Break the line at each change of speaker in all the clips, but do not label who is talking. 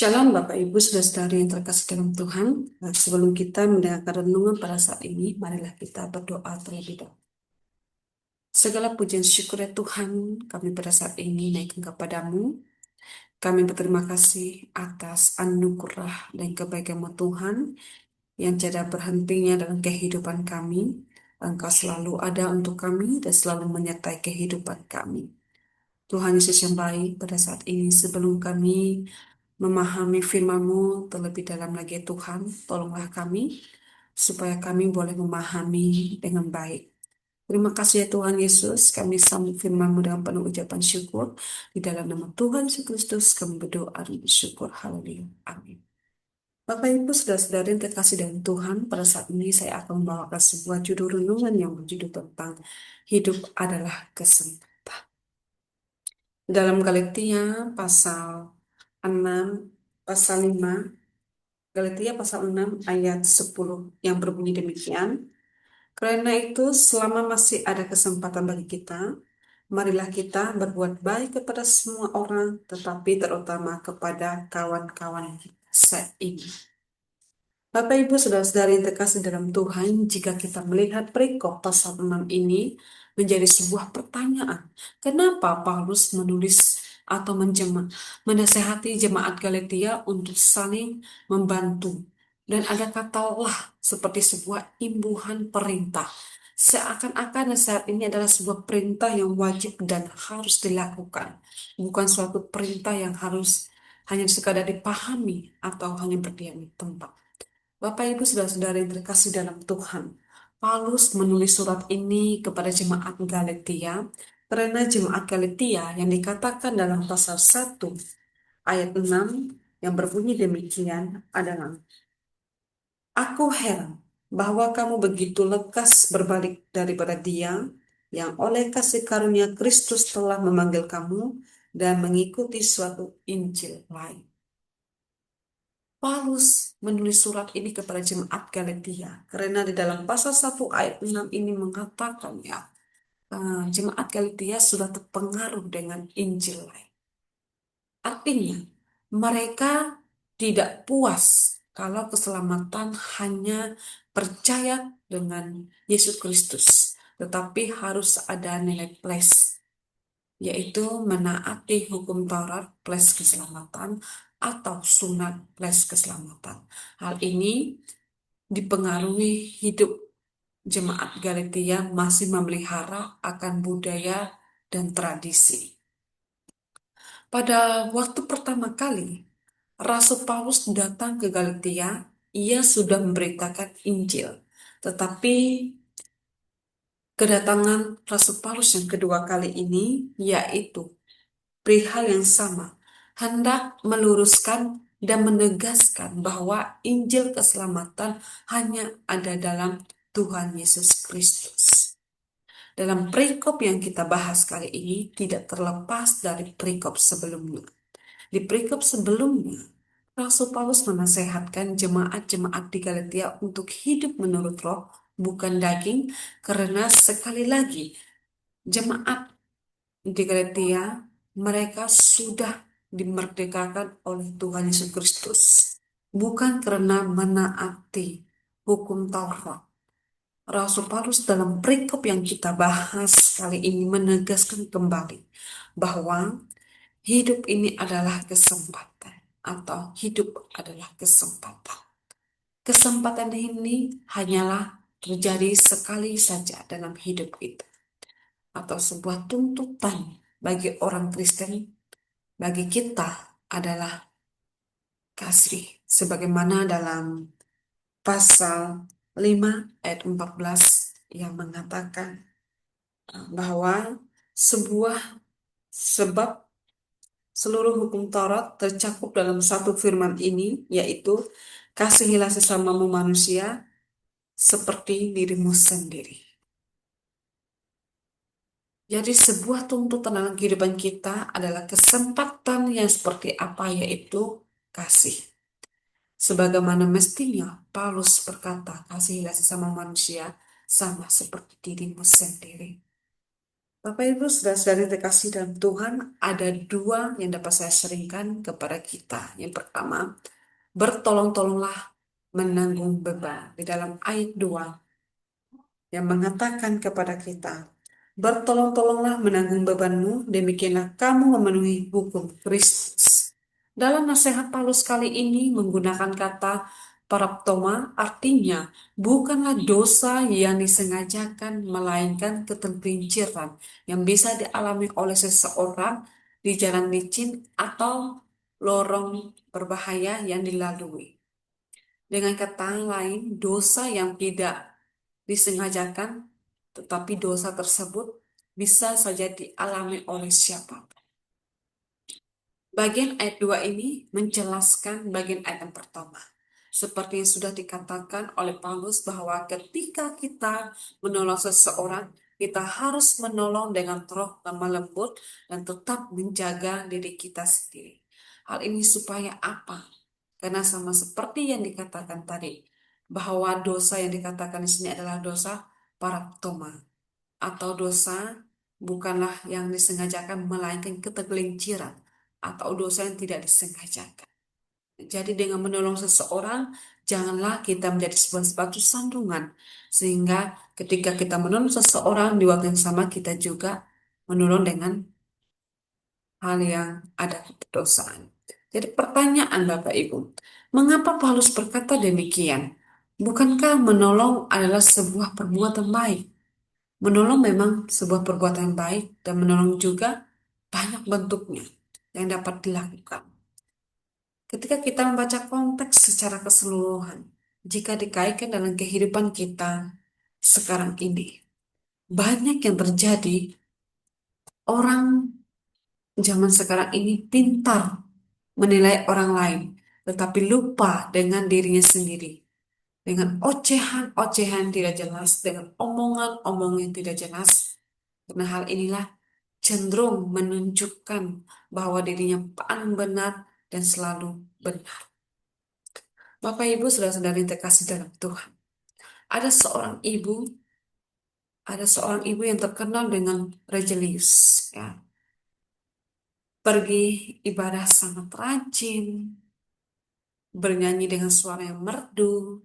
Shalom Bapak Ibu Saudara-saudari yang terkasih dalam Tuhan. Nah, sebelum kita mendengarkan renungan pada saat ini, marilah kita berdoa terlebih dahulu. Segala pujian syukur ya Tuhan, kami pada saat ini naikkan kepadamu. Kami berterima kasih atas anugerah dan kebaikan-Mu Tuhan yang tiada berhentinya dalam kehidupan kami. Engkau selalu ada untuk kami dan selalu menyertai kehidupan kami. Tuhan Yesus yang baik, pada saat ini sebelum kami memahami firman-Mu terlebih dalam lagi Tuhan, tolonglah kami supaya kami boleh memahami dengan baik. Terima kasih ya Tuhan Yesus, kami sambut firman-Mu dengan penuh ucapan syukur. Di dalam nama Tuhan Yesus Kristus kami berdoa dan bersyukur. Haleluya. Amin. Bapak Ibu Saudara-saudari yang terkasih dalam Tuhan, pada saat ini saya akan membawakan sebuah judul renungan yang berjudul tentang hidup adalah kesempatan. Dalam Galatia pasal 6, pasal 5, Galatia pasal 6 ayat 10 yang berbunyi demikian. Karena itu selama masih ada kesempatan bagi kita, marilah kita berbuat baik kepada semua orang, tetapi terutama kepada kawan-kawan kita seiman. Bapak Ibu Saudara-saudari yang terkasih dalam Tuhan, jika kita melihat perikop pasal 6 ini menjadi sebuah pertanyaan. Kenapa Paulus menulis atau menasehati jemaat Galatia untuk saling membantu? Dan ada kata lah seperti sebuah imbuhan perintah. Seakan-akan saat ini adalah sebuah perintah yang wajib dan harus dilakukan. Bukan suatu perintah yang harus hanya sekadar dipahami atau hanya berdiam di tempat. Bapak Ibu Saudara-saudari yang terkasih dalam Tuhan, Paulus menulis surat ini kepada jemaat Galatia karena jemaat Galatia yang dikatakan dalam pasal 1 ayat 6 yang berbunyi demikian adalah, "Aku heran bahwa kamu begitu lekas berbalik daripada Dia yang oleh kasih karunia Kristus telah memanggil kamu dan mengikuti suatu Injil lain." Paulus menulis surat ini kepada jemaat Galatia karena di dalam pasal 1 ayat 6 ini mengatakan ya, jemaat Galatia sudah terpengaruh dengan Injil lain. Artinya, mereka tidak puas kalau keselamatan hanya percaya dengan Yesus Kristus, tetapi harus ada nilai plus, yaitu menaati hukum Taurat plus keselamatan atau sunat plus keselamatan. Hal ini dipengaruhi hidup jemaat Galatia masih memelihara akan budaya dan tradisi. Pada waktu pertama kali Rasul Paulus datang ke Galatia, ia sudah memberitakan Injil. Tetapi kedatangan Rasul Paulus yang kedua kali ini, yaitu perihal yang sama, hendak meluruskan dan menegaskan bahwa Injil keselamatan hanya ada dalam Tuhan Yesus Kristus. Dalam perikop yang kita bahas kali ini tidak terlepas dari perikop sebelumnya. Di perikop sebelumnya, Rasul Paulus menasehatkan jemaat-jemaat di Galatia untuk hidup menurut roh, bukan daging, karena sekali lagi jemaat di Galatia, mereka sudah dimerdekakan oleh Tuhan Yesus Kristus, bukan karena menaati hukum Taurat. Rasul Paulus dalam perikop yang kita bahas kali ini menegaskan kembali bahwa hidup ini adalah kesempatan atau hidup adalah kesempatan. Kesempatan ini hanyalah terjadi sekali saja dalam hidup kita, atau sebuah tuntutan bagi orang Kristen, bagi kita adalah kasih. Sebagaimana dalam pasal 5 ayat 14 yang mengatakan bahwa sebab seluruh hukum Taurat tercakup dalam satu firman ini, yaitu kasihilah sesamamu manusia seperti dirimu sendiri. Jadi sebuah tuntutan dalam kehidupan kita adalah kesempatan yang seperti apa, yaitu kasih. Sebagaimana mestinya Paulus berkata, kasihilah sesama manusia sama seperti dirimu sendiri. Bapak Ibu saudara-saudari terkasih dalam Tuhan, ada dua yang dapat saya sharingkan kepada kita. Yang pertama, bertolong-tolonglah menanggung beban. Di dalam ayat 2 yang mengatakan kepada kita, bertolong-tolonglah menanggung bebanmu, demikianlah kamu memenuhi hukum Kristus. Dalam nasihat Paulus kali ini menggunakan kata paraptoma, artinya bukanlah dosa yang disengajakan, melainkan ketergelinciran yang bisa dialami oleh seseorang di jalan licin atau lorong berbahaya yang dilalui. Dengan kata lain, dosa yang tidak disengajakan, tetapi dosa tersebut bisa saja dialami oleh siapa. Bagian ayat 2 ini menjelaskan bagian ayat yang pertama. Seperti yang sudah dikatakan oleh Paulus bahwa ketika kita menolong seseorang, kita harus menolong dengan roh lemah lembut dan tetap menjaga diri kita sendiri. Hal ini supaya apa? Karena sama seperti yang dikatakan tadi, bahwa dosa yang dikatakan di sini adalah dosa paraptoma, atau dosa bukanlah yang disengajakan, melainkan ketergelinciran, atau dosa yang tidak disengajakan. Jadi dengan menolong seseorang, janganlah kita menjadi sebuah batu sandungan, sehingga ketika kita menolong seseorang, di waktu yang sama kita juga menolong dengan hal yang ada kedosaan. Jadi pertanyaan Bapak Ibu, mengapa Paulus berkata demikian? Bukankah menolong adalah sebuah perbuatan baik? Menolong memang sebuah perbuatan yang baik, dan menolong juga banyak bentuknya yang dapat dilakukan. Ketika kita membaca konteks secara keseluruhan, jika dikaitkan dalam kehidupan kita sekarang ini, banyak yang terjadi. Orang zaman sekarang ini pintar menilai orang lain, tetapi lupa dengan dirinya sendiri. Dengan ocehan-ocehan tidak jelas, dengan omongan-omongan yang tidak jelas. Karena hal inilah cenderung menunjukkan bahwa dirinya paling benar dan selalu benar. Bapak Ibu saudara-saudari yang terkasih dalam Tuhan. Ada seorang ibu, ada seorang ibu yang terkenal dengan religius, ya. Pergi ibadah sangat rajin, bernyanyi dengan suara yang merdu,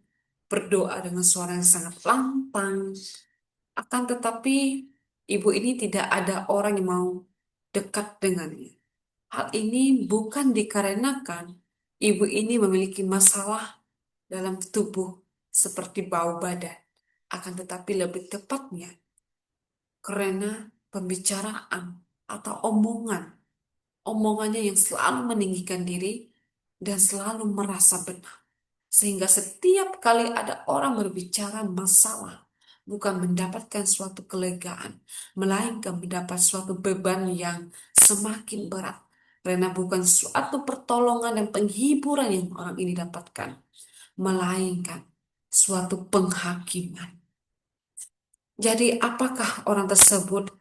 berdoa dengan suara yang sangat lantang. Akan tetapi ibu ini tidak ada orang yang mau dekat dengannya. Hal ini bukan dikarenakan ibu ini memiliki masalah dalam tubuh seperti bau badan. Akan tetapi lebih tepatnya karena pembicaraan atau omongan. Omongannya yang selalu meninggikan diri dan selalu merasa benar. Sehingga setiap kali ada orang berbicara masalah, bukan mendapatkan suatu kelegaan, melainkan mendapat suatu beban yang semakin berat. Karena bukan suatu pertolongan dan penghiburan yang orang ini dapatkan, melainkan suatu penghakiman. Jadi apakah orang tersebut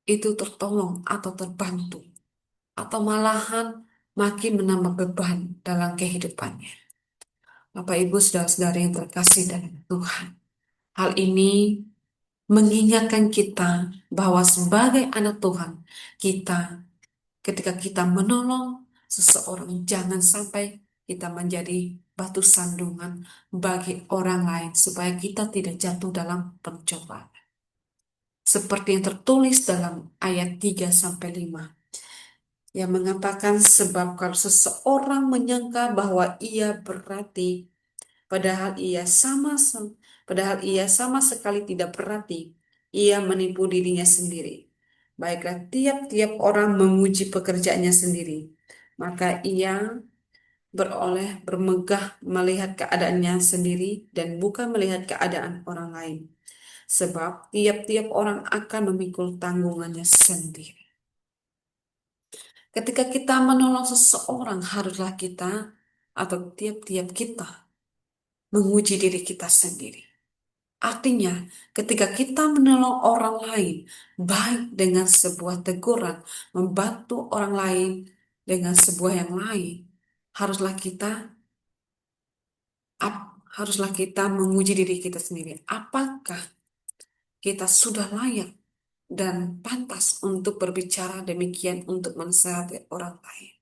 itu tertolong atau terbantu? Atau malahan makin menambah beban dalam kehidupannya? Bapak Ibu saudara-saudari yang terkasih dalam Tuhan, hal ini mengingatkan kita bahwa sebagai anak Tuhan, kita ketika kita menolong seseorang, jangan sampai kita menjadi batu sandungan bagi orang lain supaya kita tidak jatuh dalam pencobaan. Seperti yang tertulis dalam ayat 3 sampai 5 yang mengatakan, sebab kalau seseorang menyangka bahwa ia berarti, padahal ia sama sekali tidak berarti, ia menipu dirinya sendiri. Baiklah, tiap-tiap orang memuji pekerjaannya sendiri, maka ia beroleh bermegah melihat keadaannya sendiri dan bukan melihat keadaan orang lain. Sebab tiap-tiap orang akan memikul tanggungannya sendiri. Ketika kita menolong seseorang, haruslah kita atau tiap-tiap kita menguji diri kita sendiri. Artinya, ketika kita menolong orang lain, baik dengan sebuah teguran, membantu orang lain dengan sebuah yang lain, haruslah kita menguji diri kita sendiri. Apakah kita sudah layak dan pantas untuk berbicara demikian untuk menasihati orang lain.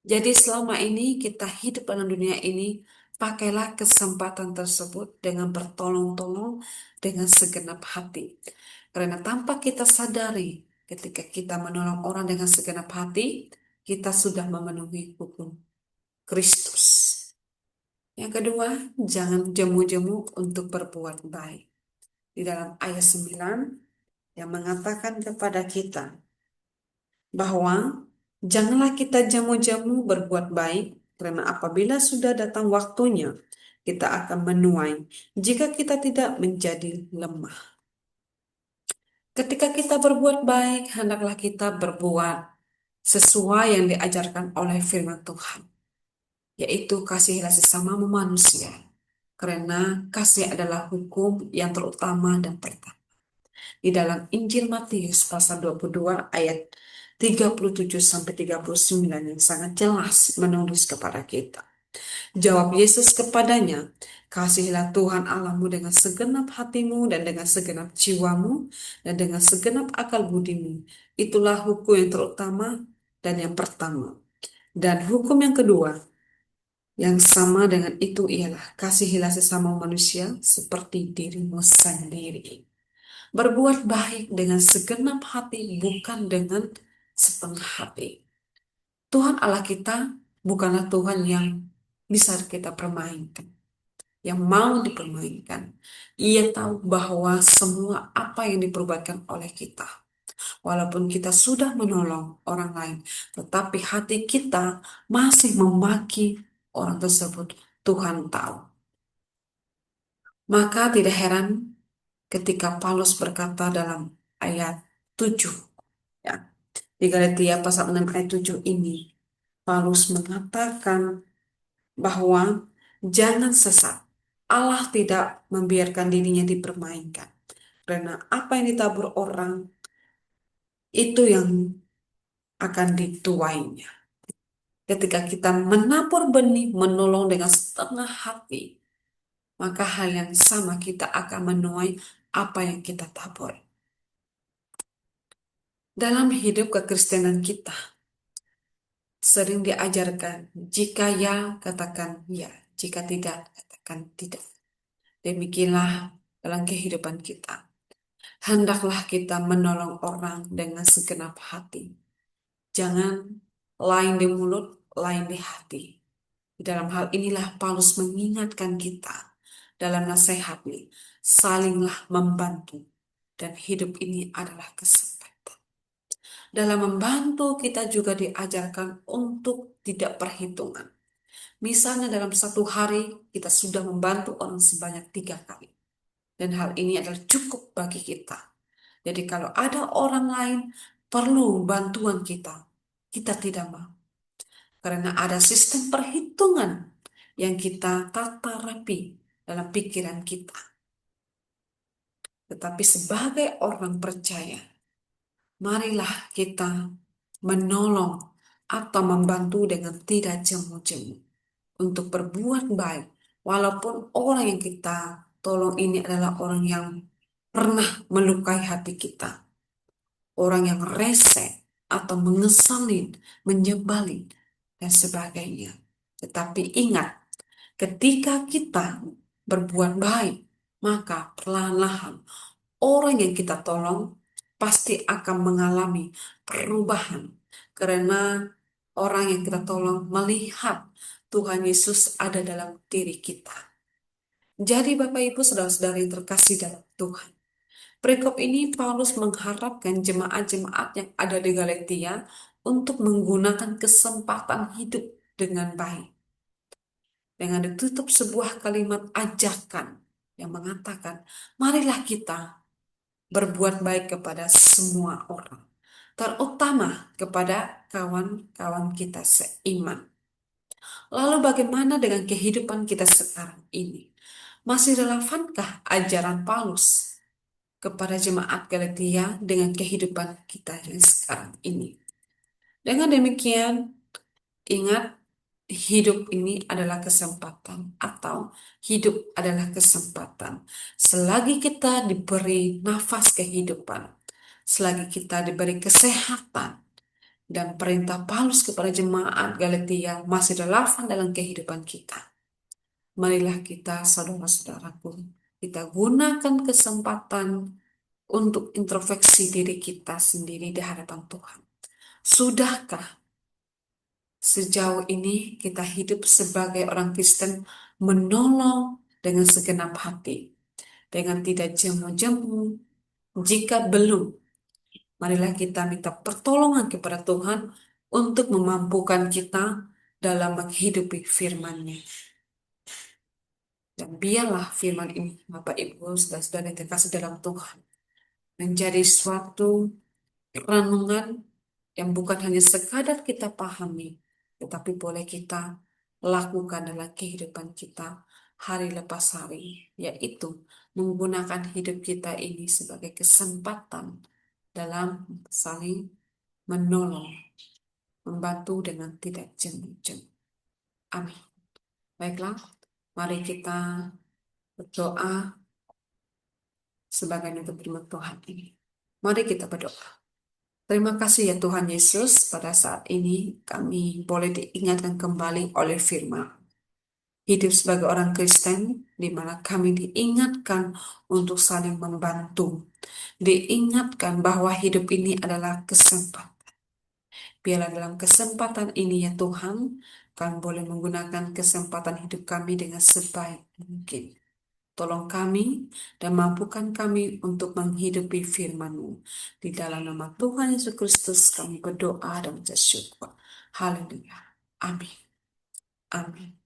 Jadi selama ini kita hidup dalam dunia ini, pakailah kesempatan tersebut dengan bertolong-tolong dengan segenap hati. Karena tanpa kita sadari, ketika kita menolong orang dengan segenap hati, kita sudah memenuhi hukum Kristus. Yang kedua, jangan jemu-jemu untuk berbuat baik. Di dalam ayat 9 yang mengatakan kepada kita bahwa janganlah kita jamu-jamu berbuat baik, karena apabila sudah datang waktunya, kita akan menuai jika kita tidak menjadi lemah. Ketika kita berbuat baik, hendaklah kita berbuat sesuai yang diajarkan oleh firman Tuhan, yaitu kasihilah sesama manusia, karena kasih adalah hukum yang terutama dan pertama. Di dalam Injil Matius pasal 22 ayat 37 sampai 39 yang sangat jelas menulis kepada kita. Jawab Yesus kepadanya, kasihilah Tuhan Allahmu dengan segenap hatimu dan dengan segenap jiwamu dan dengan segenap akal budimu. Itulah hukum yang terutama dan yang pertama. Dan hukum yang kedua yang sama dengan itu ialah kasihilah sesama manusia seperti dirimu sendiri. Berbuat baik dengan segenap hati, bukan dengan setengah hati. Tuhan Allah kita bukanlah Tuhan yang bisa kita permainkan, yang mau dipermainkan. Ia tahu bahwa semua apa yang diperbuatkan oleh kita, walaupun kita sudah menolong orang lain, tetapi hati kita masih memaki orang tersebut. Tuhan tahu. Maka tidak heran ketika Paulus berkata dalam ayat 7, ya, di Galatia pasal 6 ayat 7 ini, Paulus mengatakan bahwa jangan sesat. Allah tidak membiarkan dirinya dipermainkan. Karena apa yang ditabur orang, itu yang akan dituainya. Ketika kita menabur benih, menolong dengan setengah hati, maka hal yang sama kita akan menuai apa yang kita tabur. Dalam hidup kekristenan kita, sering diajarkan, jika ya, katakan ya, jika tidak, katakan tidak. Demikianlah dalam kehidupan kita. Hendaklah kita menolong orang dengan segenap hati. Jangan lain di mulut, lain di hati. Di dalam hal inilah Paulus mengingatkan kita dalam nasihatnya, salinglah membantu, dan hidup ini adalah kesempatan. Dalam membantu kita juga diajarkan untuk tidak perhitungan. Misalnya dalam satu hari kita sudah membantu orang sebanyak 3 kali. Dan hal ini adalah cukup bagi kita. Jadi kalau ada orang lain perlu bantuan kita, kita tidak mau. Karena ada sistem perhitungan yang kita tata rapi dalam pikiran kita. Tetapi sebagai orang percaya, marilah kita menolong atau membantu dengan tidak jemu-jemu untuk berbuat baik. Walaupun orang yang kita tolong ini adalah orang yang pernah melukai hati kita, orang yang rese atau mengesalin, menyebalin, dan sebagainya. Tetapi ingat, ketika kita berbuat baik, maka perlahan-lahan orang yang kita tolong pasti akan mengalami perubahan. Karena orang yang kita tolong melihat Tuhan Yesus ada dalam diri kita. Jadi Bapak Ibu Saudara-saudari yang terkasih dalam Tuhan, perikop ini Paulus mengharapkan jemaat-jemaat yang ada di Galatia untuk menggunakan kesempatan hidup dengan baik. Dengan ditutup sebuah kalimat ajakan yang mengatakan, marilah kita berbuat baik kepada semua orang, terutama kepada kawan-kawan kita seiman. Lalu bagaimana dengan kehidupan kita sekarang ini? Masih relevankah ajaran Paulus kepada jemaat Galatia dengan kehidupan kita yang sekarang ini? Dengan demikian, ingat, hidup ini adalah kesempatan, atau hidup adalah kesempatan. Selagi kita diberi nafas kehidupan, selagi kita diberi kesehatan dan perintah Paulus kepada jemaat Galatia masih relevan dalam kehidupan kita. Marilah kita, saudara-saudaraku, kita gunakan kesempatan untuk introspeksi diri kita sendiri di hadapan Tuhan. Sudahkah sejauh ini kita hidup sebagai orang Kristen menolong dengan segenap hati, dengan tidak jemu-jemu? Jika belum, marilah kita minta pertolongan kepada Tuhan untuk memampukan kita dalam menghidupi firman-Nya. Dan biarlah firman ini, Bapak Ibu, saudara-saudara yang terkasih dalam Tuhan, menjadi suatu renungan yang bukan hanya sekadar kita pahami, tetapi boleh kita lakukan dalam kehidupan kita hari lepas hari, yaitu menggunakan hidup kita ini sebagai kesempatan dalam saling menolong, membantu dengan tidak jemu-jemu. Amin. Baiklah, mari kita berdoa sebagai untuk firman Tuhan ini. Mari kita berdoa. Terima kasih ya Tuhan Yesus, pada saat ini kami boleh diingatkan kembali oleh firman. Hidup sebagai orang Kristen, di mana kami diingatkan untuk saling membantu. Diingatkan bahwa hidup ini adalah kesempatan. Biarlah dalam kesempatan ini ya Tuhan, kami boleh menggunakan kesempatan hidup kami dengan sebaik mungkin. Tolong kami dan mampukan kami untuk menghidupi firman-Mu. Di dalam nama Tuhan Yesus Kristus kami berdoa dan bersyukur. Haleluya. Amin. Amin.